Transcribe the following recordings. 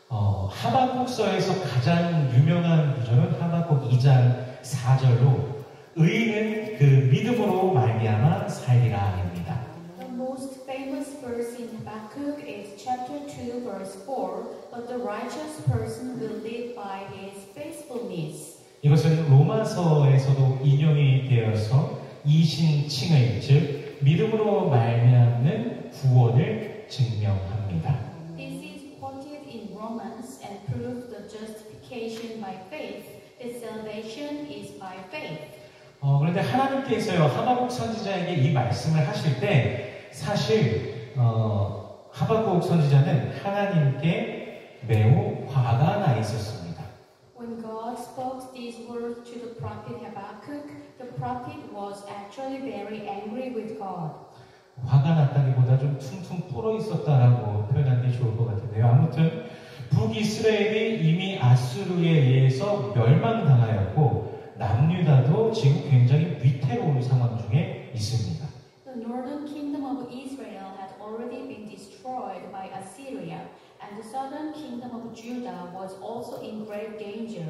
하박국서에서 가장 유명한 구절은 하박국 2장 4절로 의인은 그 믿음으로 말미암아 살리라입니다. The most famous verse in Habakkuk is chapter 2 verse 4, but the righteous person will live by his faithfulness. 이것은 로마서에서도 인용이 되어서 이신칭의 즉 믿음으로 말미암는 구원을 증명합니다. This is quoted in Romans and proves the justification by faith. The salvation is by faith. 그런데 하나님께서요 하박국 선지자에게 이 말씀을 하실 때 사실 하박국 선지자는 하나님께 매우 화가 나 있었습니다. When God spoke these words to the prophet Habakkuk, the prophet was actually very angry with God. 화가 났다기보다 좀 퉁퉁 불어 있었다라고 표현하는 게 좋을 것 같은데요. 아무튼 북이스라엘이 이미 아수르에 의해서 멸망당하였고 남유다도 지금 굉장히 위태로운 상황 중에 있습니다. The northern kingdom of Israel had already been destroyed by Assyria, and the southern kingdom of Judah was also in great danger.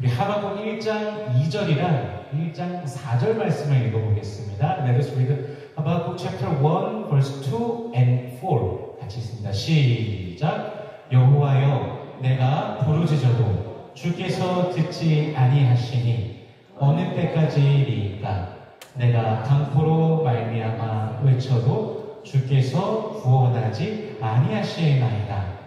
우리 하박국 1장 2절이랑 1장 4절 말씀을 읽어보겠습니다. Let us read Habakkuk chapter 1 verse 2 and 4 같이 있습니다. 시작. 여호와여 내가 부르짖어도 주께서 듣지 아니하시니 어느 때까지리까 내가 강포로 말미암아 외쳐도 주께서 구원하지 아니하시나이다.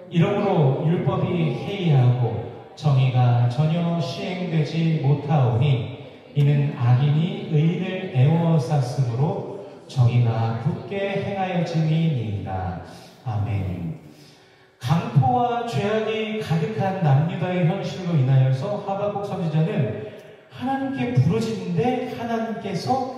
이러므로 율법이 해이하고 정의가 전혀 시행되지 못하오니 이는 악인이 의인을 애워쌌으므로 정의가 굳게 행하여짐이니이다. 아멘. 강포와 죄악이 가득한 남유다의 현실로 인하여서 하박국 선지자는 하나님께 부르짖는데 하나님께서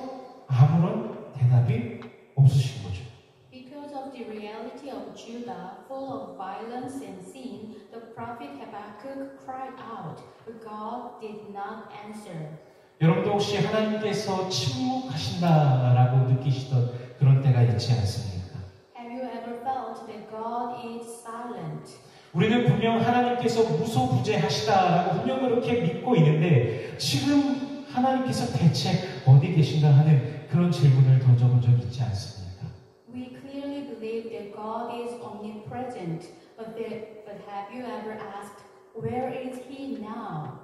아무런 대답이 없으신 거죠. Because of the reality of Judah, full of violence and sin, the prophet Habakkuk cried out, but God did not answer. 여러분도 혹시 하나님께서 침묵하신다라고 느끼시던 그런 때가 있지 않습니까? Have you ever felt that God is silent? 우리는 분명 하나님께서 무소부재하시다라고 분명 그렇게 믿고 있는데 지금 하나님께서 대체 어디 계신가 하는 그런 질문을 던져본 적 있지 않습니까? We clearly believe that God is omnipresent, but have you ever asked, where is He now?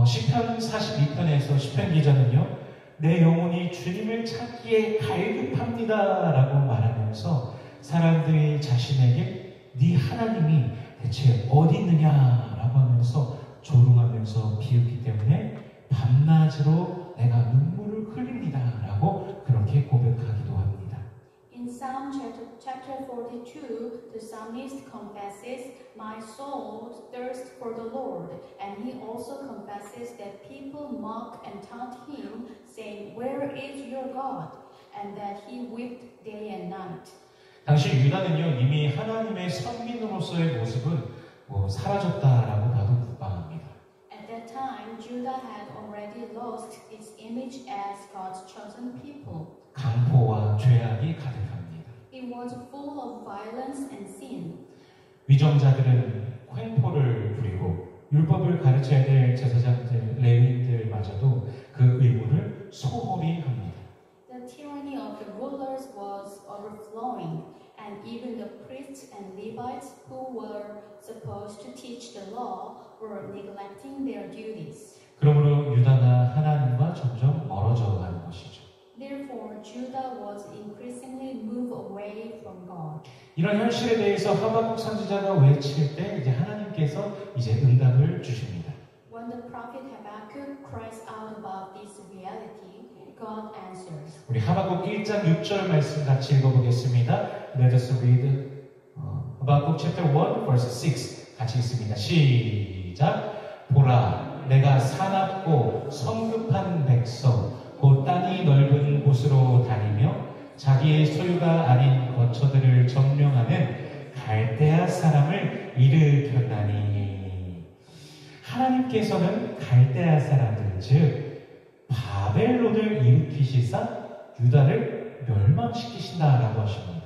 시편 42편에서 시편 기자는요, 내 영혼이 주님을 찾기에 갈급합니다 라고 말하면서 사람들이 자신에게 네 하나님이 대체 어디 있느냐라고 하면서 조롱하면서 비웃기 때문에 밤낮으로 내가 눈물을 흘립니다 라고 그렇게 고백하기도 합니다. In Psalm chapter 42, the psalmist confesses, "My soul thirsts for the Lord," and he also confesses that people mock and taunt him, saying, "Where is your God?" and that he wept day and night. 당시 유다는요 이미 하나님의 선민으로서의 모습은 사라졌다라고 봐도 무방합니다. At that time, Judah had already lost its image as God's chosen people. 강포와 죄악이 가득합니다. It was full of violence and sin. 위정자들은 횡포를 부리고 율법을 가르쳐야 될 제사장들, 레위인들마저도 그 의무를 소홀히 합니다. The tyranny of the rulers was overflowing, and even the priests and Levites who were supposed to teach the law were neglecting their duties. 그러므로 유다가 하나님과 점점 멀어져 가는 것이죠. Therefore, Judah was increasingly moved away from God. 이런 현실에 대해서 하박국 선지자가 외칠 때 이제 하나님께서 이제 응답을 주십니다. When the prophet Habakkuk cries out about this reality, God answers. 우리 하박국 1장 6절 말씀 같이 읽어보겠습니다. Let us read 하박국 chapter 1 verse 6 같이 읽습니다. 시작. 보라, 내가 사납고 성급한 백성 곧 땅이 넓은 곳으로 다니며 자기의 소유가 아닌 거처들을 점령하는 갈대아 사람을 일으켰나니. 하나님께서는 갈대아 사람들 즉 바벨론을 일으키시사 유다를 멸망시키신다라고 하십니다.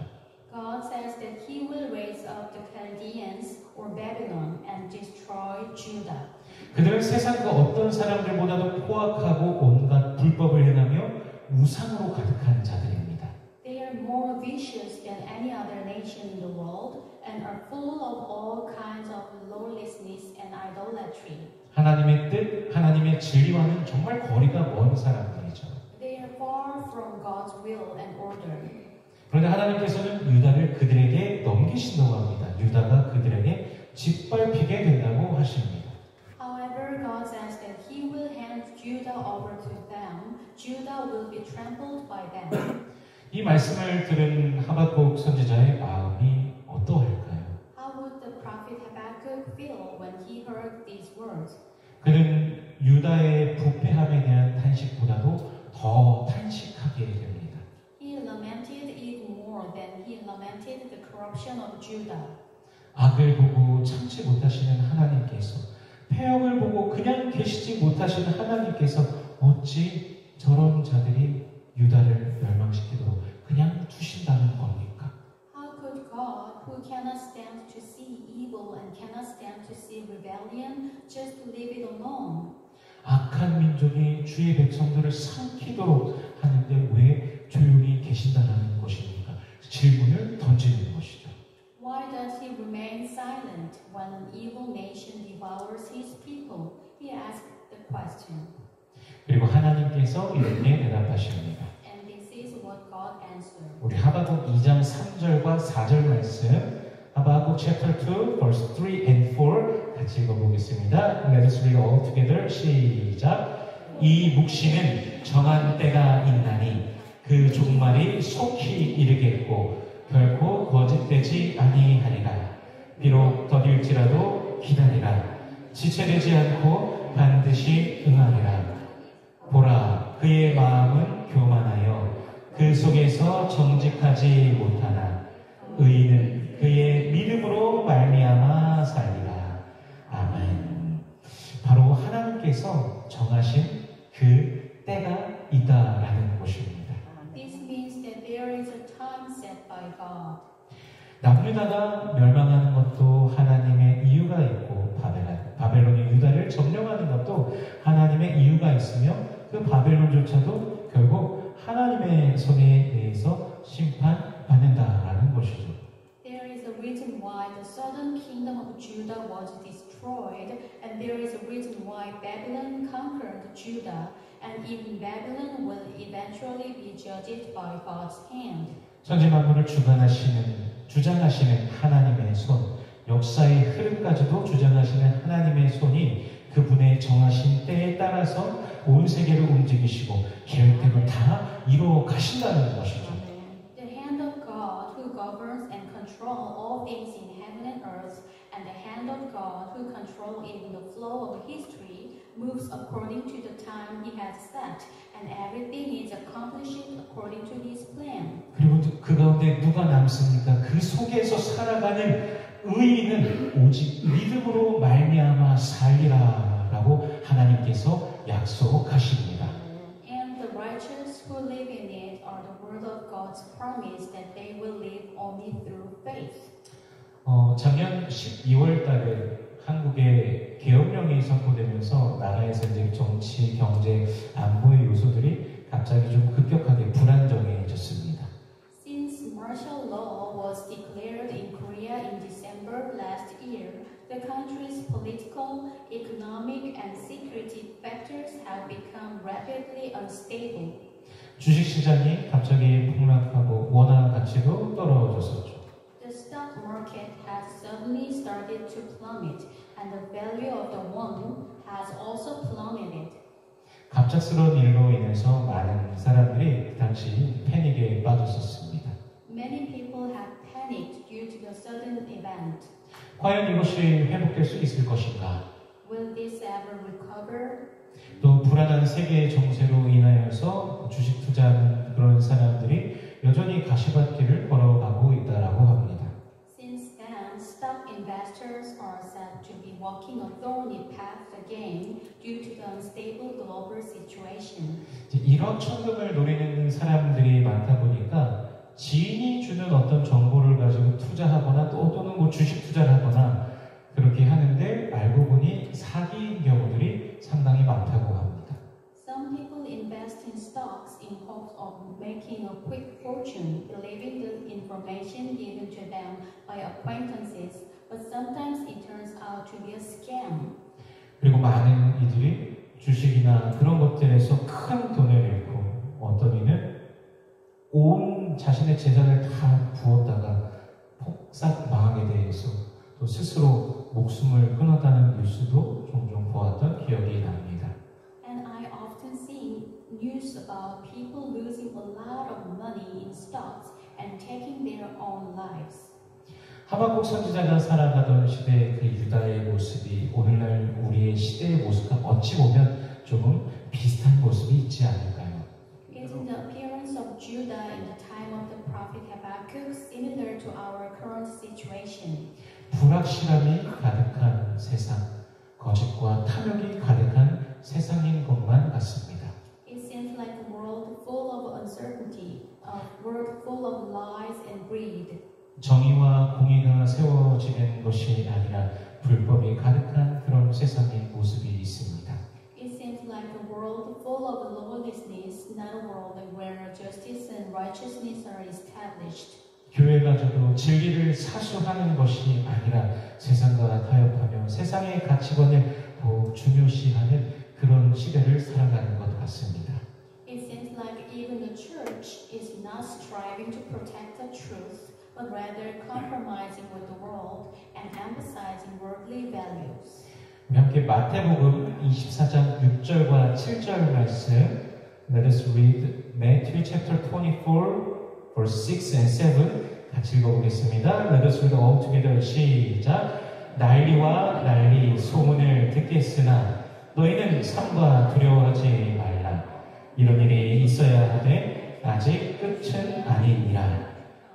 God says that He will raise up the Chaldeans or over Babylon and destroy Judah. 그들은 세상 그 어떤 사람들보다도 포악하고 온갖 불법을 행하며 우상으로 가득한 자들입니다. They are more vicious than any other nation in the world and are full of all kinds of lawlessness and idolatry. 하나님의 뜻, 하나님의 진리와는 정말 거리가 먼 사람들이죠. They are far from God's will and order. 그런데 하나님께서는 유다를 그들에게 넘기신다고 합니다. 유다가 그들에게 짓밟히게 된다고 하십니다. However, God says that He will hand Judah over to them. Judah will be trampled by them. 이 말씀을 들은 하박국 선지자의 마음이 어떠할까요? How would the prophet Habakkuk feel when he heard these words? 그는 유다의 부패함에 대한 탄식보다도 더 탄식하게 됩니다. He lamented it more than he lamented the corruption of Judah. 악을 보고 참지 못하시는 하나님께서, 패역을 보고 그냥 계시지 못하시는 하나님께서 어찌 저런 자들이 유다를 멸망시키도록 그냥 두신다는 겁니까? How could God, who cannot stand to see evil and cannot stand to see rebellion, just leave it alone? 악한 민족이 주의 백성들을 삼키도록 하는데 왜 조용히 계신다는 것입니까? 질문을 던지는 것이죠. Why does he remain silent when an evil nation devours his people? He asked the question. 그리고 하나님께서 이렇게 대답하십니다. And this is what God answered. 우리 하박국 2장 3절과 4절 말씀, 하박국 chapter 2, verse 3 and 4 같이 읽어보겠습니다. Let us read all together. 시작. 이 묵시는 정한 때가 있나니 그 종말이 속히 이르겠고 결코 거짓되지 아니하리라. 비록 더딜지라도 기다리라. 지체되지 않고 반드시 응하리라. 보라, 그의 마음은 교만하여 그 속에서 정직하지 못하나 의인은 그의 믿음으로 말미암아 살리라. 아멘. 바로 하나님께서 정하신 그 때가 있다라는 것입니다. This means that there is a time set by God. 남유다가 멸망하는 것도 하나님의 이유가 있고 바벨론이 유다를 점령하는 것도 하나님의 이유가 있으며 그 바벨론조차도 결국 하나님의 손에 대해서 심판받는다라는 것이죠. There is a reason why the southern kingdom of Judah was destroyed, and there is a reason why Babylon conquered Judah, and even Babylon will eventually be judged by God's hand. 천지 만물을 주장하시는 하나님의 손, 역사의 흐름까지도 주장하시는 하나님의 손이 그분의 정하신 때에 따라서 온 세계를 움직이시고 계획대로 다 이루어 가신다는 것이죠. The hand of God who governs and controls all things in heaven and earth, and the hand of God who controls even the flow of history, moves according to the time He has set, and everything is accomplished according to His plan. 그리고 그 가운데 누가 남습니까? 그 속에서 살아가는 의인은 오직 믿음으로 말미암아 살리라라고 하나님께서 약속하십니다. And the righteous who live in it are the word of God's promise that they will live only through faith. 작년 12월 달에 한국에 계엄령이 선포되면서 나라에서 이제 정치, 경제, 안보의 요소들이 갑자기 좀 급격하게 불안정해졌습니다. Since martial law was declared in Korea in December last year, the country's political, economic, and security factors have become rapidly unstable. 주식시장이 갑자기 폭락하고 원화 가치도 떨어졌었죠. The stock market has suddenly started to plummet, and the value of the won has also plummeted. 갑작스러운 일로 인해서 많은 사람들이 그 당시 패닉에 빠졌었습니다. Many people have panicked due to the sudden event. 과연 이것이 회복될 수 있을 것인가? Will this ever recover? 또 불안한 세계의 정세로 인하여서 주식 투자하는 그런 사람들이 여전히 가시밭길을 걸어가고 있다라고 합니다. Since then, stock investors are said to be walking a thorny path again due to the unstable global situation. 일확천금을 노리는 사람들이 많다 보니까 지인이 주는 어떤 정보를 가지고 투자하거나 또는 뭐 주식 투자를 하거나 stocks in hopes of making a quick fortune, believing the information given to them by acquaintances, but sometimes it turns out to be a scam. 그리고 많은 이들이 주식이나 그런 것들에서 큰 돈을 잃고 어떤 이는 온 자신의 재산을 다 부었다가 폭삭 망하게 돼서 또 스스로 목숨을 끊었다는 뉴스도 종종 보았던 기억이 납니다. And I often see news about people losing a lot of money in stocks and taking their own lives. 하박국 선지자가 살아가던 시대의 그 유다의 모습이 오늘날 우리의 시대의 모습과 어찌 보면 조금 비슷한 모습이 있지 않을까요? Isn't the appearance of Judah in the time of the prophet Habakkuk similar to our current situation? 불확실함이 가득한 세상, 거짓과 탐욕이 가득한 세상인 것만 같습니다. It seems like a world full of uncertainty, a world full of lies and greed. 정의와 공의가 세워지는 것이 아니라 불법이 가득한 그런 세상의 모습이 있습니다. It seems like a world full of lawlessness, not a world where justice and righteousness are established. 교회마저도 진리를 사수하는 것이 아니라 세상과 타협하며 세상의 가치관을 더욱 중요시하는 그런 시대를 살아가는 것 같습니다. It seems like even the church is not striving to protect the truth, but rather compromising with the world and emphasizing worldly values. 우리 함께 마태복음 24장 6절과 7절 말씀 Let us read Matthew chapter 24 verse 6 and 7 같이 읽어보겠습니다. Let us read all together. 시작. 난리와 난리 소문을 듣겠으나 너희는 삼가 두려워하지 말라. 이런 일이 있어야 하되 아직 끝은 아니니라.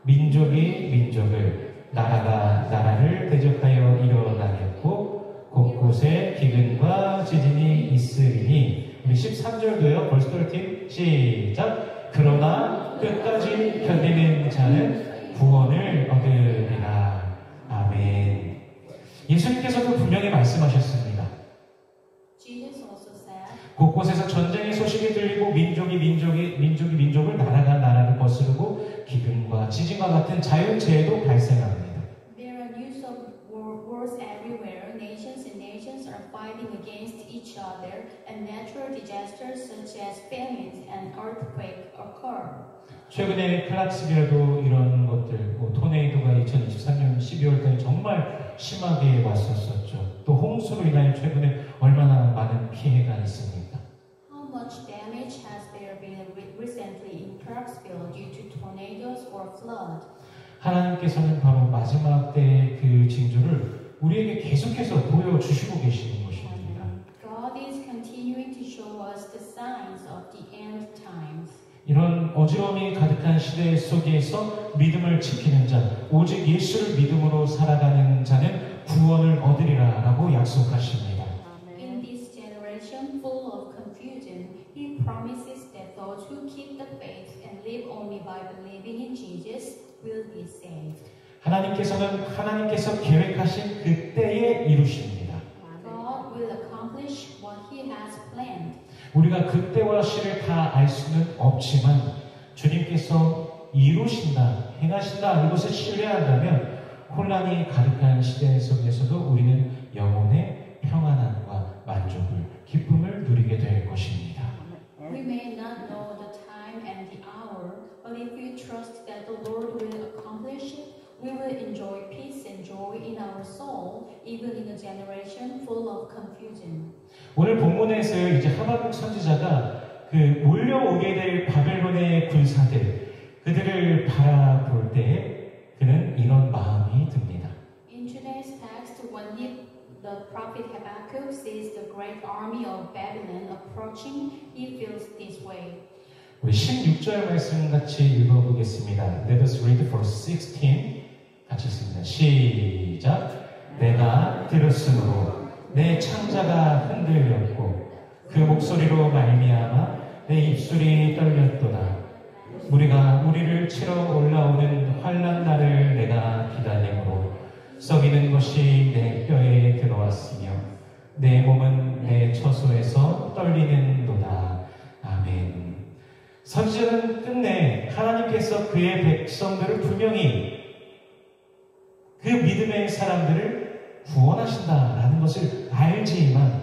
민족이 민족을 나라가 나라를 대적하여 일어나겠고 곳곳에 기근과 지진이 있으리니 우리 13절도요. 벌써 13 시작. 그러나 끝까지 견디는 자는 구원을 얻으리라. 아멘. 예수님께서도 분명히 말씀하셨습니다. Jesus also said, 곳곳에서 전쟁의 소식이 들리고 민족이 민족을 나라가 나라를 거스르고 기근과 지진과 같은 자연재해도 발생합니다. There are news of wars everywhere. Nations and nations are fighting against each other, and natural disasters such as famines and earthquakes occur. 최근에 클락스빌에도 이런 것들, 토네이도가 2023년 12월달에 정말 심하게 왔었었죠. 또 홍수로 인하여 최근에 얼마나 많은 피해가 있습니까? How much damage has there been recently in Clarksville due to tornadoes or flood? 하나님께서는 바로 마지막 때의 그 징조를 우리에게 계속해서 보여주시고 계시는 것입니다. God is continuing to show us the signs of the end times. 이런 어지러움이 가득한 시대 속에서 믿음을 지키는 자, 오직 예수를 믿음으로 살아가는 자는 구원을 얻으리라 라고 약속하십니다. In this generation full of confusion, He promises that those who keep the faith and live only by believing in Jesus will be saved. 하나님께서 계획하신 그 때에 이루십니다. God will accomplish what He has planned. 우리가 그 때와 시를 다 알 수는 없지만 주님께서 이루신다, 행하신다 이것을 신뢰한다면 혼란이 가득한 시대 속에서도 우리는 영혼의 평안함과 만족을, 기쁨을 누리게 될 것입니다. We may not know the time and the hour, but if we trust that the Lord will accomplish it, we will enjoy peace and joy in our soul, even in a generation full of confusion. 오늘 본문에서 이제 하박국 선지자가 그 몰려오게 될 바벨론의 군사들, 그들을 바라볼 때 그는 이런 마음이 듭니다. In today's text, when the prophet Habakkuk sees the great army of Babylon approaching, he feels this way. 우리 16절 말씀 같이 읽어보겠습니다. Let us read verse 16. 같이 읽습니다. 시작. 내가 들었으므로 내 창자가 흔들렸고 그 목소리로 말미암아 내 입술이 떨렸도다. 무리가 우리를 치러 올라오는 환난 날을 내가 기다림으로 썩이는 것이 내 뼈에 들어왔으며 내 몸은 내 처소에서 떨리는도다. 아멘. 그의 백성들을 분명히 그 믿음의 사람들을 구원하신다라는 것을 알지만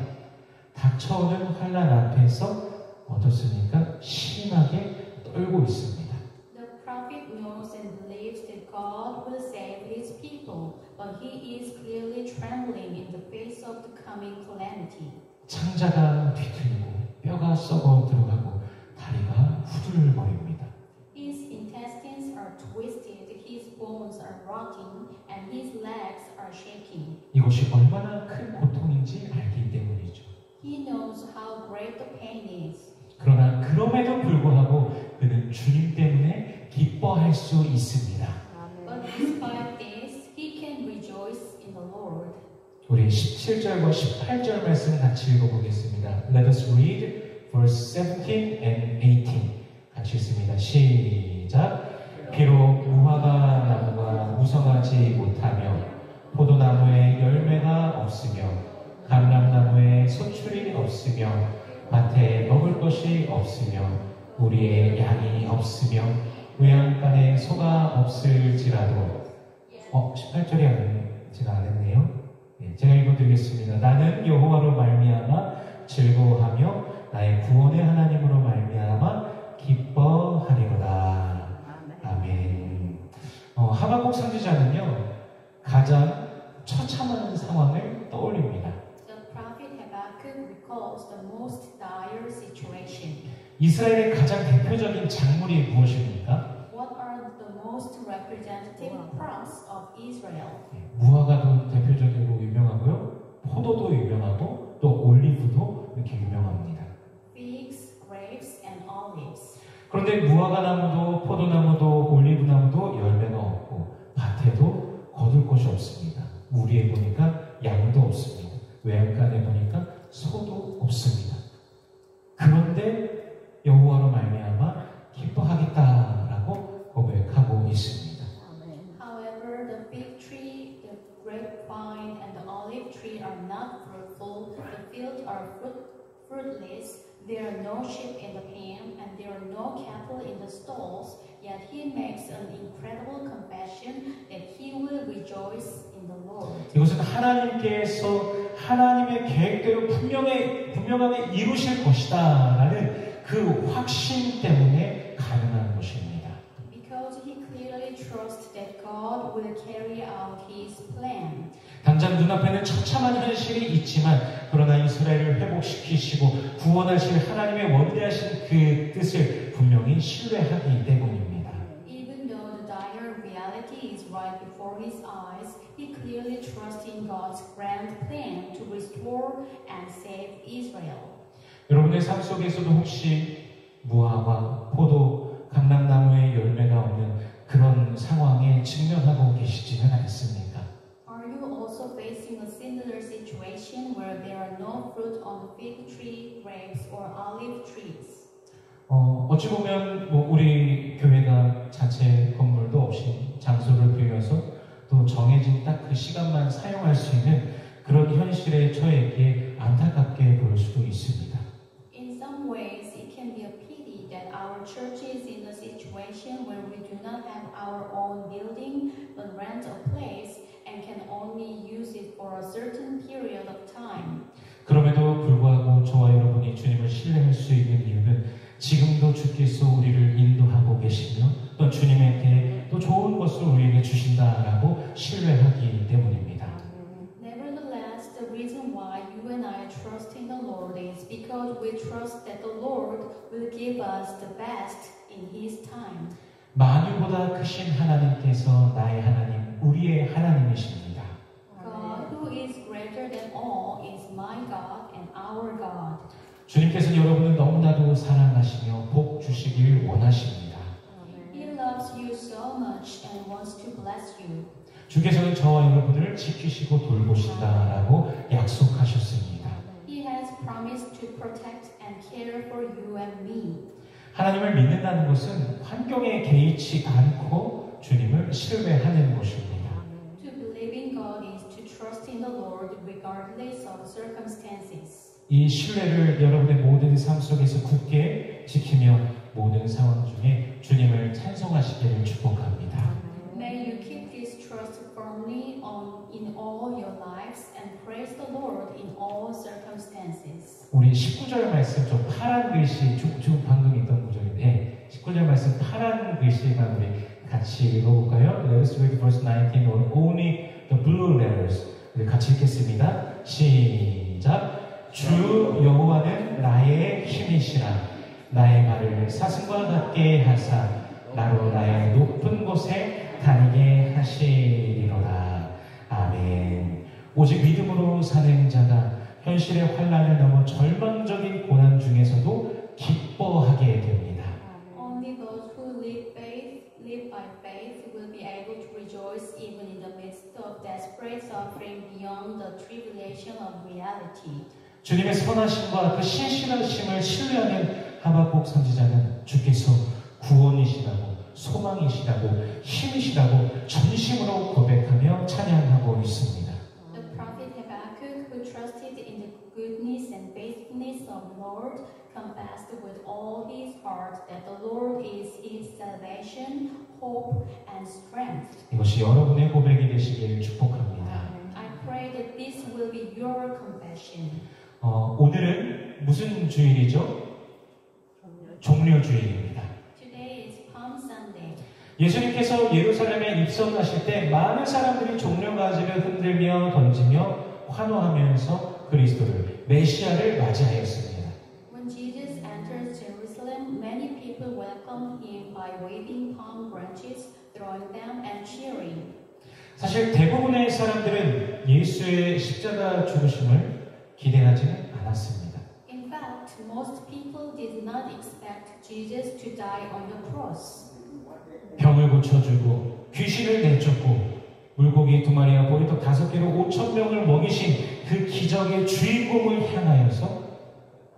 닥쳐오는 환난 앞에서 어떻습니까? 심하게 떨고 있습니다. The prophet knows and believes that God will save his people, but he is clearly trembling in the face of the coming calamity. 창자가 뒤틀리고 뼈가 썩어 들어가고 다리가 후들거립니다. His intestines are twisted, his bones are rotting, and his legs are shaking. 이것이 얼마나 큰 고통인지 알기 때문이죠. He knows how great the pain is. 그러나 그럼에도 불구하고 그는 주님 때문에 기뻐할 수 있습니다. But despite this, he can rejoice in the Lord. 우리 17절과 18절 말씀 같이 읽어보겠습니다. Let us read verse 17 and 18. 같이 읽습니다. 시작. 비록 무화과 나무가 무성하지 못하며 포도나무에 열매가 없으며 감람나무에 소출이 없으며 밭에 먹을 것이 없으며 우리의 양이 없으며 외양간에 소가 없을지라도 18절이 제가 안 했네요. 제가 읽어드리겠습니다. 나는 여호와로 말미암아 즐거워하며 나의 구원의 하나님으로 말미암아 기뻐하리로다. 아멘. 하박국 선지자는요 가장 처참한 상황을 떠올립니다. The prophet Habakkuk recalls the most dire situation. 이스라엘의 가장 대표적인 작물이 무엇입니까? What are the most representative crops of Israel? 무화과도 대표적으로 유명하고요. 포도도 유명하고 또 올리브도 이렇게 유명합니다. Figs, grapes, and olives. 그런데 무화과 나무도 포도나무도 올리브나무도 열매가 없고 밭에도 거둘 것이 없습니다. 우리에 보니까 양도 없습니다. 외양간에 보니까 소도 없습니다. 그런데 여호와로 말미암아 기뻐하겠다라고 고백하고 있습니다. However, the fig tree, the grapevine, and the olive tree are not fruitful. The fields are fruitless. There are no sheep in the pen, and there are no cattle in the stalls. Yet he makes an incredible confession that he will rejoice in the Lord. 이것은 하나님께서 하나님의 계획대로 분명하게 이루실 것이다라는 그 확신 때문에 가능한 것입니다. Because he clearly trusts that God will carry out his plan. 당장 눈앞에는 처참한 현실이 있지만 그러나 이스라엘을 회복시키시고 구원하실 하나님의 원대하신 그 뜻을 분명히 신뢰하기 때문입니다. Even though the dire reality is right before his eyes, he clearly trusts in God's grand plan to restore and save Israel. 여러분의 삶 속에서도 혹시 무화과, 포도, 감람나무의 열매가 없는 그런 상황에 직면하고 계시지는 않습니까? Are you also facing a similar situation where there are no fruit on the fig tree, grapes, or olive trees? 어찌 보면 우리 교회가 자체 건물도 없이 장소를 빌려서 또 정해진 딱 그 시간만 사용할 수 있는 그런 현실에 처했기에 안타깝게 보일 수도 있습니다. In some ways, it can be a pity that our church is in a situation where we do not have our own building, but rent a place and can only use it for a certain period of time. 그럼에도 불구하고 저와 여러분이 주님을 신뢰할 수 있는 이유는 지금도 주께서 우리를 인도하고 계시며 또 주님에게 또 좋은 것을 우리에게 주신다라고 신뢰하기 때문입니다. Nevertheless, the reason why you and I trust in the Lord is because we trust that the Lord will give us the best in His time. 만유보다 크신 하나님께서 나의 하나님, 우리의 하나님이십니다. God, who is greater than all, is my God and our God. 주님께서는 여러분을 너무나도 사랑하시며 복 주시길 원하십니다. He loves you so much and wants to bless you. 주께서는 저와 여러분을 지키시고 돌보신다라고 약속하셨습니다. He has promised to protect and care for you and me. 하나님을 믿는다는 것은 환경에 개의치 않고 주님을 신뢰하는 것입니다. To believe in God is to trust in the Lord regardless of circumstances. 이 신뢰를 여러분의 모든 삶 속에서 굳게 지키며 모든 상황 중에 주님을 찬송하시기를 축복합니다. May you keep this trust firmly in all your lives and praise the Lord in all circumstances. 우리 19절 말씀 좀 파란 글씨, 좀 방금 있던 구절인데 19절 말씀 파란 글씨만 우리 같이 읽어볼까요? Let's read verse 19 or only the blue letters. 우리 같이 읽겠습니다. 시작. 주 여호와는 나의 힘이시라. 나의 발을 사슴과 같게 하사 나로 나의 높은 곳에 다니게 하시리로다. 아멘. 오직 믿음으로 사는 자가 현실의 환난을 넘어 절망적인 고난 중에서도 기뻐하게 됩니다. Only those who live by faith will be able to rejoice even in the midst of desperate suffering beyond the tribulation of reality. 주님의 선하심과 그 신실하심을 신뢰하는 하박국 선지자는 주께서 구원이시라고 소망이시라고 힘이시라고 전심으로 고백하며 찬양하고 있습니다. The prophet Habakkuk, who trusted in the goodness and faithfulness of the Lord, confessed with all his heart that the Lord is his salvation, hope, and strength. 이것이 여러분의 고백이 되시길 축복합니다. I pray that this will be your confession. 오늘은 무슨 주일이죠? 종려주일입니다. Today is Palm Sunday. 예수님께서 예루살렘에 입성하실 때 많은 사람들이 종려가지를 흔들며 던지며 환호하면서 그리스도를 메시아를 맞이하였습니다. When Jesus entered Jerusalem, many people welcomed him by waving palm branches, throwing them, and cheering. 사실 대부분의 사람들은 예수의 십자가 죽으심을 기대하지는 않았습니다. In fact, most people did not expect Jesus to die on the cross. 병을 고쳐주고 귀신을 내쫓고 물고기 2마리와 보리떡 5개로 5,000명을 먹이신 그 기적의 주인공을 향하여서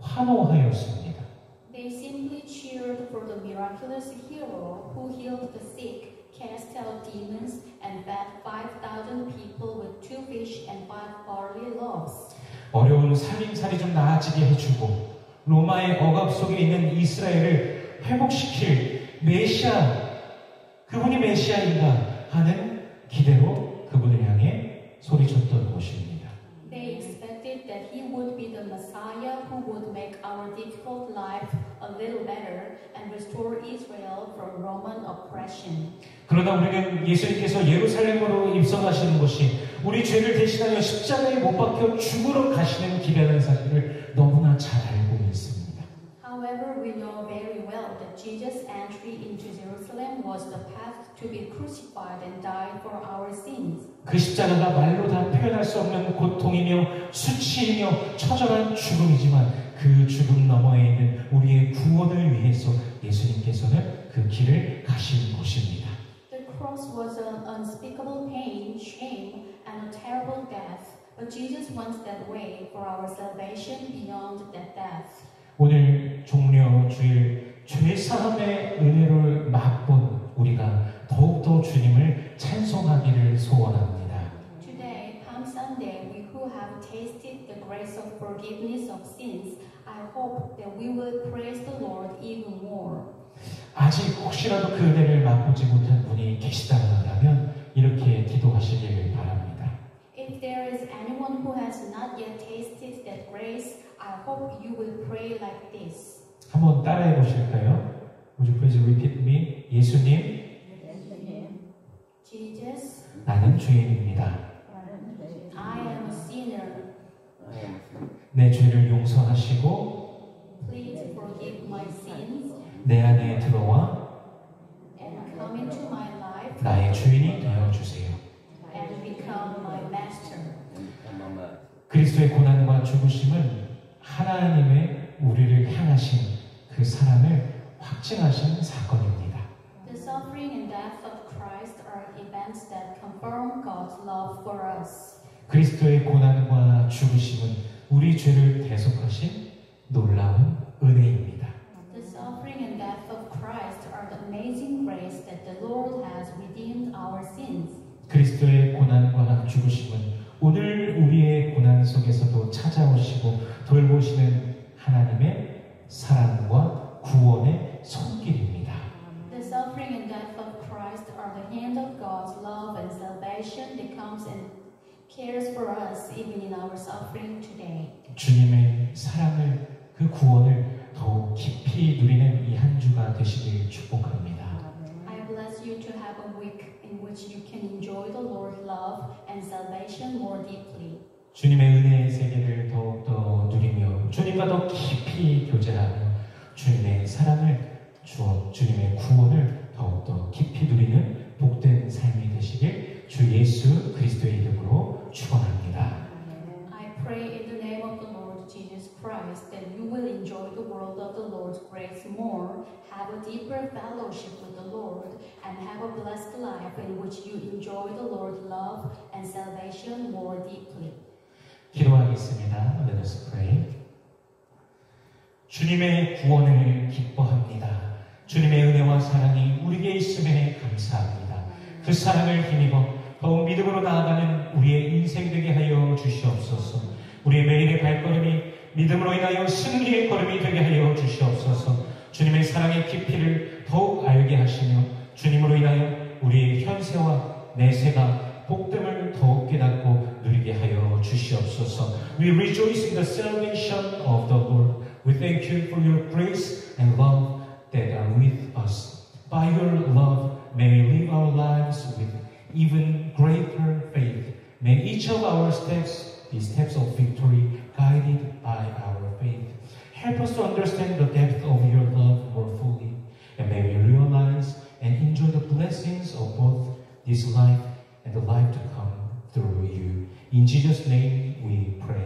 환호하였습니다. They simply cheered for the miraculous hero who healed the sick, cast out demons, and fed 5,000 people with 2 fish and 5 barley loaves. 어려운 살림살이 좀 나아지게 해주고 로마의 억압 속에 있는 이스라엘을 회복시킬 메시아, 그분이 메시아인가 하는 기대로 그분을 향해 소리쳤던 곳입니다. They expected that he would be the Messiah who would make our difficult life a little better and restore Israel from Roman oppression. 그러나 우리는 예수님께서 예루살렘으로 입성하시는 것이 우리 죄를 대신하여 십자가에 못 박혀 죽으러 가시는 길이라는 사실을 너무나 잘 알고 있습니다. However, we know very well that Jesus' entry into Jerusalem was the path to be crucified and die for our sins. 그 십자가가 말로 다 표현할 수 없는 고통이며 수치이며 처절한 죽음이지만 그 죽음 너머에 있는 우리의 구원을 위해서 예수님께서는 그 길을 가신 곳입니다. The cross was an unspeakable pain, shame, and a terrible death, but Jesus went that way for our salvation beyond that death. 오늘 종려 주일 죄사함의 은혜를 맛본 우리가 더욱더 주님을 찬송하기를 소원합니다. Today, Palm Sunday, we who have tasted the grace of forgiveness of sins, I hope that we will praise the Lord even more. 아직 혹시라도 그 은혜를 맛보지 못한 분이 계시다면 이렇게 기도하시길 바랍니다. If there is anyone who has not yet tasted that grace, I hope you will pray like this. 한번 따라해 보실까요? Would you please repeat me? 예수님, Jesus, 나는 죄인입니다. I am a sinner. 내 죄를 용서하시고 Please forgive my sins 내 안에 들어와 and come into my life 나의 주인이 되어주세요. and become my master. 그리스도의 고난과 죽으심은 하나님의 우리를 향하신 그 사랑을 확증하신 사건입니다. The suffering and death of Christ are events that confirm God's love for us. 그리스도의 고난과 죽으심은 우리 죄를 대속하신 놀라운 은혜입니다. The suffering and death of Christ are the amazing grace that the Lord has redeemed our sins. 그리스도의 고난과 죽으심은 오늘 우리의 고난 속에서도 찾아오시고 돌보시는 하나님의 사랑과 구원의 손길입니다. The suffering and death of Christ are the hand of God's love and salvation that comes and cares for us even in our suffering today. 주님의 사랑을, 그 구원을 더욱 깊이 누리는 이 한 주가 되시길 축복합니다. I bless you to have a week in which you can enjoy the Lord's love and salvation more deeply. 주님의 은혜의 세계를 더욱더 누리며 주님과 더 깊이 교제하며 주님의 사랑을 주어 주님의 구원을 더욱더 깊이 누리는 복된 삶이 되시길 주 예수 그리스도의 이름으로 축원합니다. I pray in the name of the Lord Jesus Christ that you will enjoy the world of the Lord's grace more, have a deeper fellowship with the Lord, and have a blessed life in which you enjoy the Lord's love and salvation more deeply. 기도하겠습니다. Let us pray. 주님의 구원을 기뻐합니다. 주님의 은혜와 사랑이 우리에게 있음에 감사합니다. 그 사랑을 힘입어 더욱 믿음으로 나아가는 우리의 인생 되게 하여 주시옵소서. 우리의 매일의 발걸음이 믿음으로 인하여 승리의 걸음이 되게 하여 주시옵소서. 주님의 사랑의 깊이를 더욱 알게 하시며 주님으로 인하여 우리의 현세와 내세가 복됨을 더욱 깨닫고 누리게 하여 주시옵소서. We rejoice in the salvation of the Lord. We thank you for your grace and love that are with us. By your love, may we live our lives with even greater faith. May each of our steps be steps of victory, guided by our faith. Help us to understand the depth of your love more fully, and may we realize and enjoy the blessings of both this life and the life to come through you. In Jesus' name we pray.